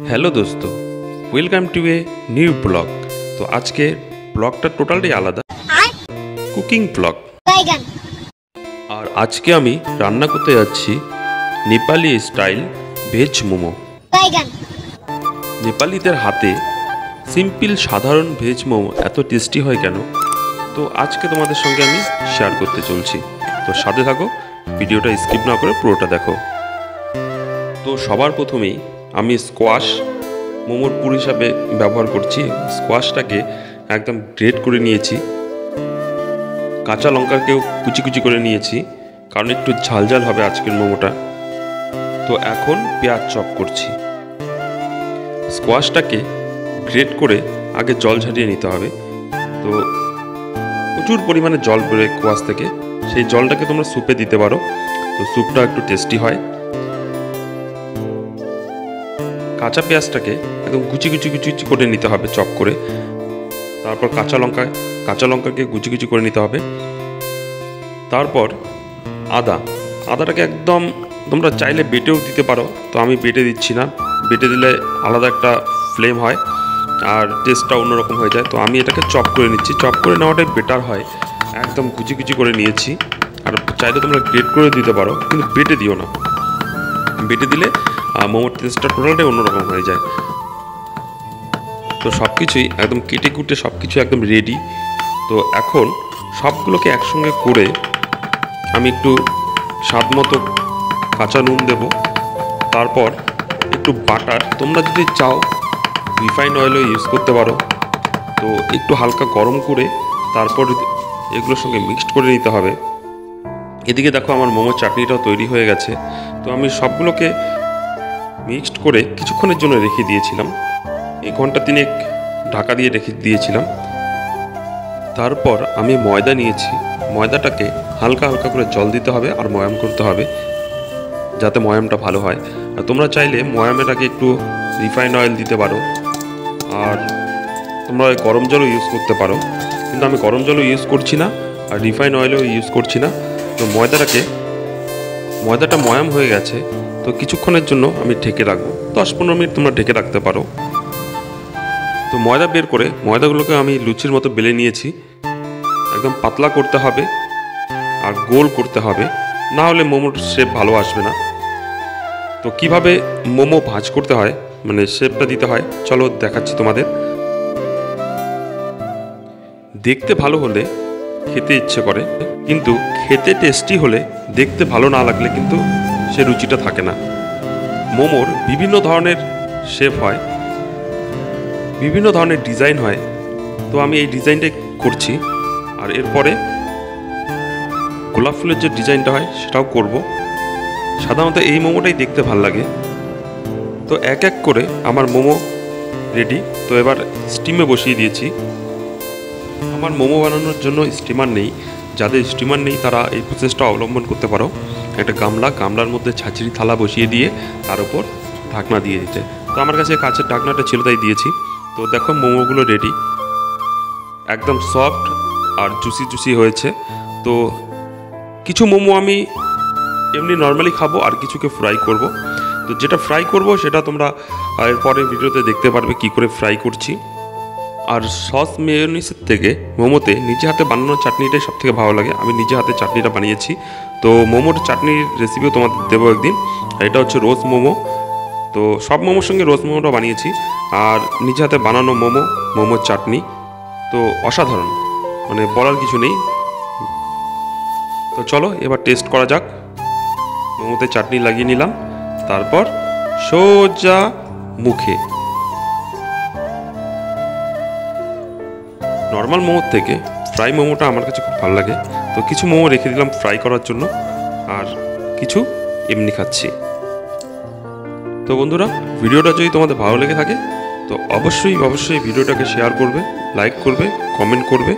Hello दोस्तों, welcome to a new blog. तो आज के ব্লগটা টোটালি আলাদা, কুকিং ব্লগ। আর আজকে আমি রান্না করতে যাচ্ছি নেপালি স্টাইল ভেজ মোমো। নেপালিদের হাতে সিম্পল সাধারণ ভেজ মোমো এত টেস্টি হয় কেন, তো আজকে তোমাদের সঙ্গে আমি শেয়ার করতে চলছি। তো সাথে থাকো, ভিডিওটা স্কিপ না করে পুরোটা দেখো। তো সবার প্রথমেই আমি স্কোয়াশ মোমোর পুর হিসাবে ব্যবহার করছি। স্কোয়াশটাকে একদম গ্রেট করে নিয়েছি, কাঁচা লঙ্কাকেও কুচি কুচি করে নিয়েছি, কারণ একটু ঝালঝাল হবে আজকের মোমোটা। তো এখন পেঁয়াজ চপ করছি। স্কোয়াশটাকে গ্রেট করে আগে জল ঝারিয়ে নিতে হবে। তো প্রচুর পরিমাণে জল বেরোয় স্কোয়াশ থেকে, সেই জলটাকে তোমরা স্যুপে দিতে পারো, তো স্যুপটা একটু টেস্টি হয়। কাঁচা পেঁয়াজটাকে একদম কুচি কুচি কুচি কুচি করে নিতে হবে চপ করে। তারপর কাঁচা লঙ্কাকে কুচি কুচি করে নিতে হবে। তারপর আদাটাকে একদম তোমরা চাইলে বেটেও দিতে পারো, তো আমি বেটে দিচ্ছি না। বেটে দিলে আলাদা একটা ফ্লেম হয় আর টেস্টটা অন্যরকম হয়ে যায়। তো আমি এটাকে চপ করে নিচ্ছি, চপ করে নেওয়াটাই বেটার হয়। একদম কুচি কুচি করে নিয়েছি। আর চাইলে তোমরা গ্রেট করে দিতে পারো, কিন্তু বেটে দিও না। বেটে দিলে মোমোর টেস্টটা টোটালটাই অন্যরকম হয়ে যায়। তো সব কিছুই একদম কেটে কুটে সব কিছু একদম রেডি। তো এখন সবগুলোকে একসঙ্গে করে আমি একটু স্বাদ মতো কাঁচা নুন দেব। তারপর একটু বাটার, তোমরা যদি চাও রিফাইন্ড অয়েলও ইউজ করতে পারো। তো একটু হালকা গরম করে তারপর এগুলোর সঙ্গে মিক্সড করে নিতে হবে। এদিকে দেখো আমার মোমো চাটনিটাও তৈরি হয়ে গেছে। তো আমি সবগুলোকে মিক্সড করে কিছুক্ষণের জন্য রেখে দিয়েছিলাম, 1 ঘন্টা 3 ঢাকা দিয়ে রেখে দিয়েছিলাম। তারপর আমি ময়দা নিয়েছি, ময়দাটাকে হালকা হালকা করে জল দিতে হবে আর ময়াম করতে হবে, যাতে ময়ামটা ভালো হয়। আর তোমরা চাইলে ময়ামের আগে একটু রিফাইন্ড অয়েল দিতে পারো, আর তোমরা গরম জলও ইউজ করতে পারো, কিন্তু আমি গরম জলও ইউজ করছি না আর রিফাইন্ড অয়েলও ইউজ করছি না। তো ময়দাটা ময়াম হয়ে গেছে। তো কিছুক্ষণের জন্য আমি ঢেকে রাখবো, 10-15 মিনিট তোমরা ঢেকে রাখতে পারো। তো ময়দা বের করে ময়দাগুলোকে আমি লুচির মতো বেলে নিয়েছি। একদম পাতলা করতে হবে আর গোল করতে হবে, না হলে মোমোর শেপ ভালো আসবে না। তো কিভাবে মোমো ভাঁজ করতে হয়, মানে শেপটা দিতে হয়, চলো দেখাচ্ছি তোমাদের। দেখতে ভালো হলে খেতে ইচ্ছে করে, কিন্তু খেতে টেস্টি হলে দেখতে ভালো না লাগলে কিন্তু সে রুচিটা থাকে না। মোমোর বিভিন্ন ধরনের শেপ হয়, বিভিন্ন ধরনের ডিজাইন হয়। তো আমি এই ডিজাইনটাই করছি, আর এরপরে গোলাপ ফুলের যে ডিজাইনটা হয় সেটাও করব। সাধারণত এই মোমোটাই দেখতে ভাল লাগে। তো এক এক করে আমার মোমো রেডি। তো এবার স্টিমে বসিয়ে দিয়েছি। আমার মোমো বানানোর জন্য স্টিমার নেই, যাদের স্টিমার নেই তারা এই প্রসেসটা অবলম্বন করতে পারো। একটা গামলার মধ্যে ছাঁচড়ি থালা বসিয়ে দিয়ে তার উপর ঢাকনা দিয়ে দিতে। তো আমার কাছে কাঁচের ঢাকনাটা ছিল, তাই দিয়েছি। তো দেখো মোমোগুলো রেডি, একদম সফট আর জুসি জুসি হয়েছে। তো কিছু মোমো আমি এমনি নর্মালি খাবো, আর কিছুকে ফ্রাই করব। তো যেটা ফ্রাই করব সেটা তোমরা এরপরে ভিডিওতে দেখতে পারবে কি করে ফ্রাই করছি। আর সস মেয়োনিজের থেকে মোমোতে নিজে হাতে বানানো চাটনিটাই সবথেকে ভালো লাগে। আমি নিজে হাতে চাটনিটা বানিয়েছি, তো মোমোর চাটনির রেসিপিও তোমাদের দেবো একদিন। আর এটা হচ্ছে রোজ মোমো। তো সব মোমোর সঙ্গে রোজ মোমোটা বানিয়েছি, আর নিজে হাতে বানানো মোমোর চাটনি তো অসাধারণ, মানে বলার কিছু নেই। তো চলো এবার টেস্ট করা যাক। মোমোতে চাটনি লাগিয়ে নিলাম, তারপর সোজা মুখে। নর্মাল মোমোর থেকে ফ্রাই মোমোটা আমার কাছে খুব ভালো লাগে। তো কিছু মোমো রেখে দিলাম ফ্রাই করার জন্য, আর কিছু এমনি খাচ্ছি। তো বন্ধুরা, ভিডিওটা যদি তোমাদের ভালো লেগে থাকে তো অবশ্যই ভিডিওটাকে শেয়ার করবে, লাইক করবে, কমেন্ট করবে।